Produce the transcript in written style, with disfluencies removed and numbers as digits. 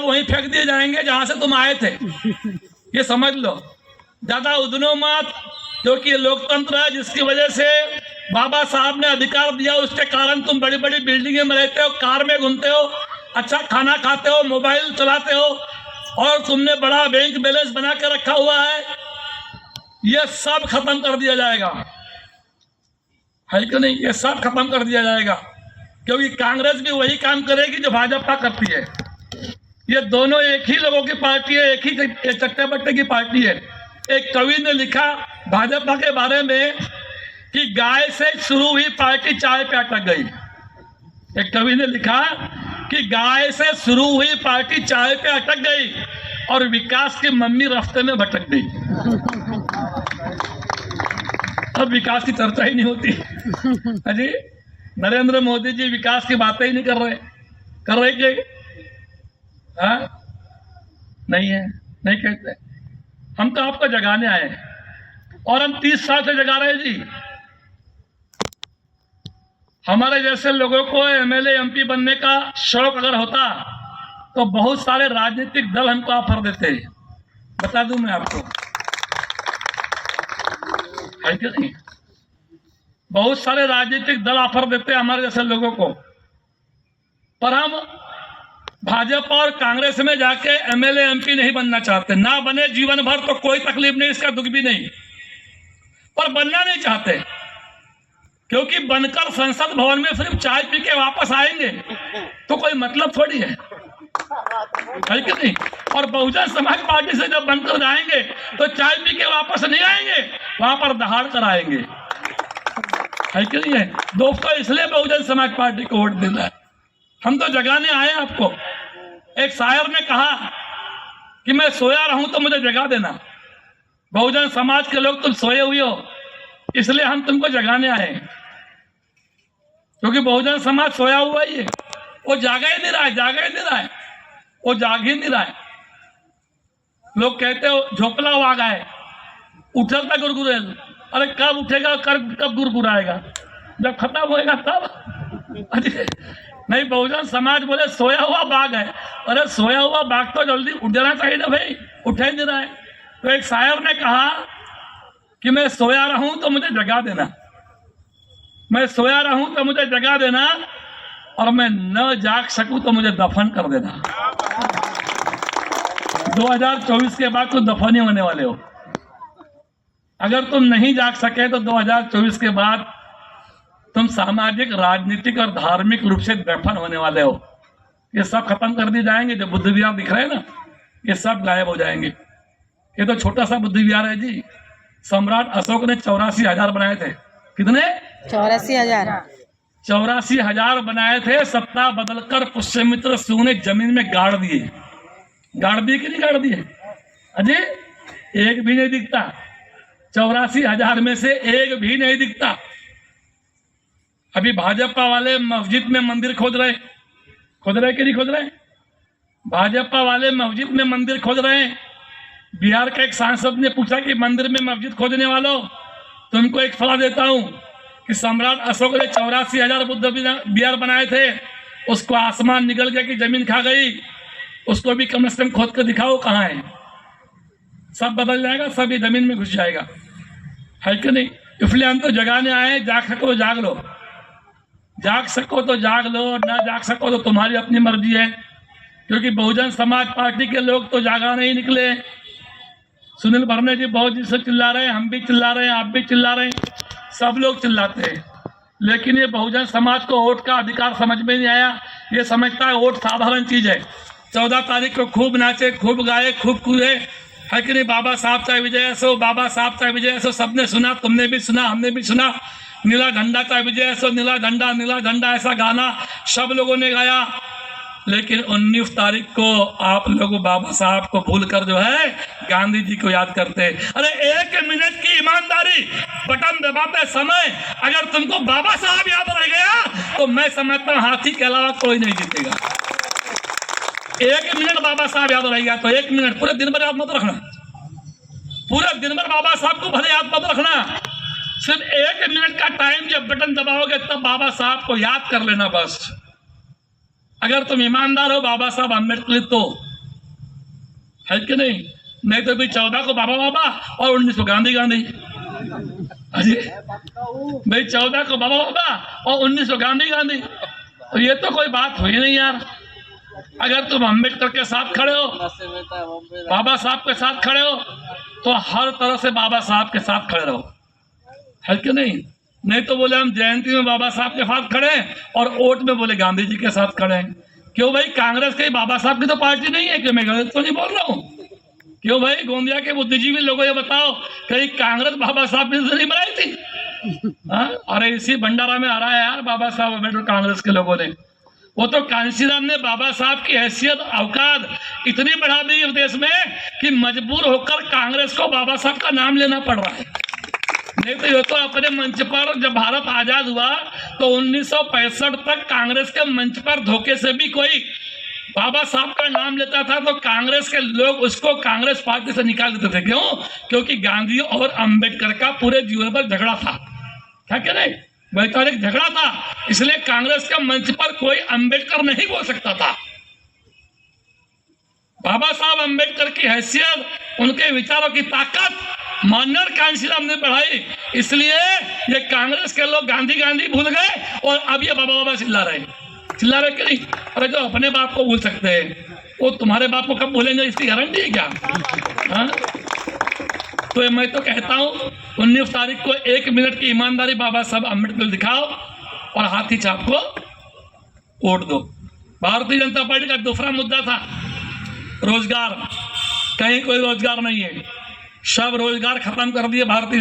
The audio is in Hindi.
सब वहीं फेंक दिए जाएंगे जहां से तुम आए थे। ये समझ लो, ज्यादा उदनो मत, क्योंकि ये लोकतंत्र है जिसकी वजह से बाबा साहब ने अधिकार दिया, उसके कारण तुम बड़ी बड़ी बिल्डिंगों में रहते हो, कार में घूमते हो, अच्छा खाना खाते हो, मोबाइल चलाते हो, और तुमने बड़ा बैंक बैलेंस बना के रखा हुआ है। ये सब खत्म कर दिया जाएगा, है कि नहीं? ये सब खत्म कर दिया जाएगा, क्योंकि कांग्रेस भी वही काम करेगी जो भाजपा करती है। ये दोनों एक ही लोगों की पार्टी है, एक ही चट्टे बट्टे की पार्टी है। एक कवि ने लिखा भाजपा के बारे में कि गाय से शुरू हुई पार्टी चाय पे अटक गई। एक कवि ने लिखा कि गाय से शुरू हुई पार्टी चाय पे अटक गई और विकास की मम्मी रास्ते में भटक गई। अब विकास की चर्चा ही नहीं होती। अजी नरेंद्र मोदी जी विकास की बातें ही नहीं कर रहे कि हाँ? नहीं है, नहीं कहते। हम तो आपको जगाने आए हैं और हम 30 साल से जगा रहे हैं जी। हमारे जैसे लोगों को एमएलए एमपी बनने का शौक अगर होता तो बहुत सारे राजनीतिक दल हमको ऑफर देते हैं, बता दूं मैं आपको, है कि नहीं? बहुत सारे राजनीतिक दल ऑफर देते हैं हमारे जैसे लोगों को, पर हम भाजपा और कांग्रेस में जाके एमएलए एमपी नहीं बनना चाहते। ना बने जीवन भर तो कोई तकलीफ नहीं, इसका दुख भी नहीं, पर बनना नहीं चाहते, क्योंकि बनकर संसद भवन में सिर्फ चाय पी के वापस आएंगे तो कोई मतलब थोड़ी है कि नहीं? और बहुजन समाज पार्टी से जब बनकर जाएंगे तो चाय पी के वापस नहीं आएंगे, वहां पर दहाड़ कर आएंगे, है कि नहीं है? दोस्तों, इसलिए बहुजन समाज पार्टी को वोट देना है। हम तो जगाने आए आपको। एक शायर ने कहा कि मैं सोया रहूं तो मुझे जगा देना। बहुजन समाज के लोग तुम सोए हुए हो, इसलिए हम तुमको जगाने आए हैं, क्योंकि बहुजन समाज सोया हुआ ही है, वो जागा ही नहीं रहा है, जागा ही नहीं रहा है, वो जाग ही नहीं रहा है। लोग कहते हो झोपला हुआ गए, उठल था गुरगुरेल। अरे कब उठेगा, कब गुरगुराएगा? जब खत्म होएगा तब। नहीं, बहुजन समाज बोले सोया हुआ बाघ है। अरे सोया हुआ बाघ तो जल्दी उठ जाना चाहिए ना भाई, उठे नहीं रहा है। तो एक शायर ने कहा कि मैं सोया रहूं तो मुझे जगा देना, मैं सोया रहूं तो मुझे जगा देना, और मैं न जाग सकूं तो मुझे दफन कर देना। 2024 के बाद तुम दफन ही होने वाले हो। अगर तुम नहीं जाग सके तो 2024 के बाद तुम सामाजिक, राजनीतिक और धार्मिक रूप से दफन होने वाले हो। ये सब खत्म कर दिए जाएंगे। जो बुद्ध विहार दिख रहे हैं ना, ये सब गायब हो जाएंगे। ये तो छोटा सा बुद्ध विहार है जी। सम्राट अशोक ने 84,000 बनाए थे। कितने? 84,000 बनाए थे। सत्ता बदलकर पुष्यमित्र सिंह ने जमीन में गाड़ दिए। गाड़ दिए कि नहीं गाड़ दिए? अजय एक भी नहीं दिखता। 84,000 में से एक भी नहीं दिखता। अभी भाजपा वाले मस्जिद में मंदिर खोद रहे कि नहीं खोद रहे? भाजपा वाले मस्जिद में मंदिर खोद रहे हैं। बिहार का एक सांसद ने पूछा कि मंदिर में मस्जिद खोदने वालों, तुमको एक सलाह देता हूं कि सम्राट अशोक ने 84,000 बुद्ध विहार बनाए थे, उसको आसमान निगल गया कि जमीन खा गई, उसको भी कम से कम खोद कर दिखाओ कहाँ है। सब बदल जाएगा, सब ये जमीन में घुस जाएगा, है कि नहीं? इसलिए हम तो जगाने आए। जाग सको तो जाग लो, जाग सको तो जाग लो, ना जाग सको तो तुम्हारी अपनी मर्जी है। क्योंकि बहुजन समाज पार्टी के लोग तो जागा नहीं निकले। सुनील भरने जी बहुत जी से चिल्ला रहे हैं, हम भी चिल्ला रहे हैं, आप भी चिल्ला रहे हैं, सब लोग चिल्लाते हैं, लेकिन ये बहुजन समाज को वोट का अधिकार समझ में नहीं आया। ये समझता है वोट साधारण चीज है। 14 तारीख को खूब नाचे, खूब गाए, खूब कूदे, है कि नहीं? बाबा साहब चाहे विजय सो, बाबा साहब चाहे विजय सो, सबने सुना, तुमने भी सुना, हमने भी सुना। नीला झंडा चाहे विजय सो, नीला झंडा, ऐसा गाना सब लोगों ने गाया। लेकिन 19 तारीख को आप लोग बाबा साहब को भूलकर जो है गांधी जी को याद करते। अरे 1 मिनट की ईमानदारी, बटन दबाते समय अगर तुमको बाबा साहब याद रह गया तो मैं समझता हूं हाथी के अलावा कोई नहीं जीतेगा। 1 मिनट बाबा साहब याद रह गया तो 1 मिनट, पूरे दिन भर याद मत रखना। पूरे दिन भर बाबा साहब को भले याद मत रखना, सिर्फ 1 मिनट का टाइम जब बटन दबाओगे तब बाबा साहब को याद कर लेना बस। अगर तुम ईमानदार हो बाबा साहब अम्बेडकर तो है कि नहीं? नहीं तो भाई 14 को बाबा बाबा और 19 को गांधी गांधी। अजी भाई 14 को बाबा बाबा और 19 को गांधी गांधी, तो ये तो कोई बात हुई नहीं यार। अगर तुम अम्बेडकर के साथ खड़े हो, बाबा साहब के साथ खड़े हो, तो हर तरह से बाबा साहब के साथ खड़े रहो, है कि नहीं? नहीं तो बोले हम जयंती में बाबा साहब के साथ खड़े हैं और वोट में बोले गांधी जी के साथ खड़े हैं। क्यों भाई? कांग्रेस के बाबा साहब की तो पार्टी नहीं है। क्यों? मैं गलत तो नहीं बोल रहा हूँ? क्यों भाई? गोंदिया के बुद्धिजीवी लोगों ये बताओ, कहीं कांग्रेस बाबा साहब ने तो नहीं बनाई थी? हाँ, अरे इसी भंडारा में आ रहा है यार बाबा साहब अम्बेडकर कांग्रेस के लोगों ने। वो तो कांशीराम ने बाबा साहब की हैसियत औकात इतनी बढ़ा दी इस देश में कि मजबूर होकर कांग्रेस को बाबा साहब का नाम लेना पड़ रहा है। नहीं तो ये तो अपने मंच पर जब भारत आजाद हुआ तो 1965 तक कांग्रेस के मंच पर धोखे से भी कोई बाबा साहब का नाम लेता था तो कांग्रेस के लोग उसको कांग्रेस पार्टी से निकाल देते थे। क्यों? क्योंकि गांधी और अंबेडकर का पूरे जीवन पर झगड़ा था, क्या कह रहे? वैचारिक झगड़ा था, इसलिए कांग्रेस के मंच पर कोई अंबेडकर नहीं बोल सकता था। बाबा साहब अंबेडकर की हैसियत, उनके विचारों की ताकत माननीय कांशीराम ने बढ़ाई, इसलिए ये कांग्रेस के लोग गांधी गांधी भूल गए और अब ये बाबा बाबा चिल्ला रहे कि नहीं? अरे जो अपने बाप को भूल सकते हैं वो तुम्हारे बाप को कब भूलेंगे, इसकी गारंटी है क्या? हाँ? तो मैं तो कहता हूँ 19 तारीख को 1 मिनट की ईमानदारी बाबा साहब अम्बेडकर दिखाओ और हाथी छाप को वोट दो। भारतीय जनता पार्टी का दूसरा मुद्दा था रोजगार। कहीं कोई रोजगार नहीं है, सब रोजगार खत्म कर दिए भारतीय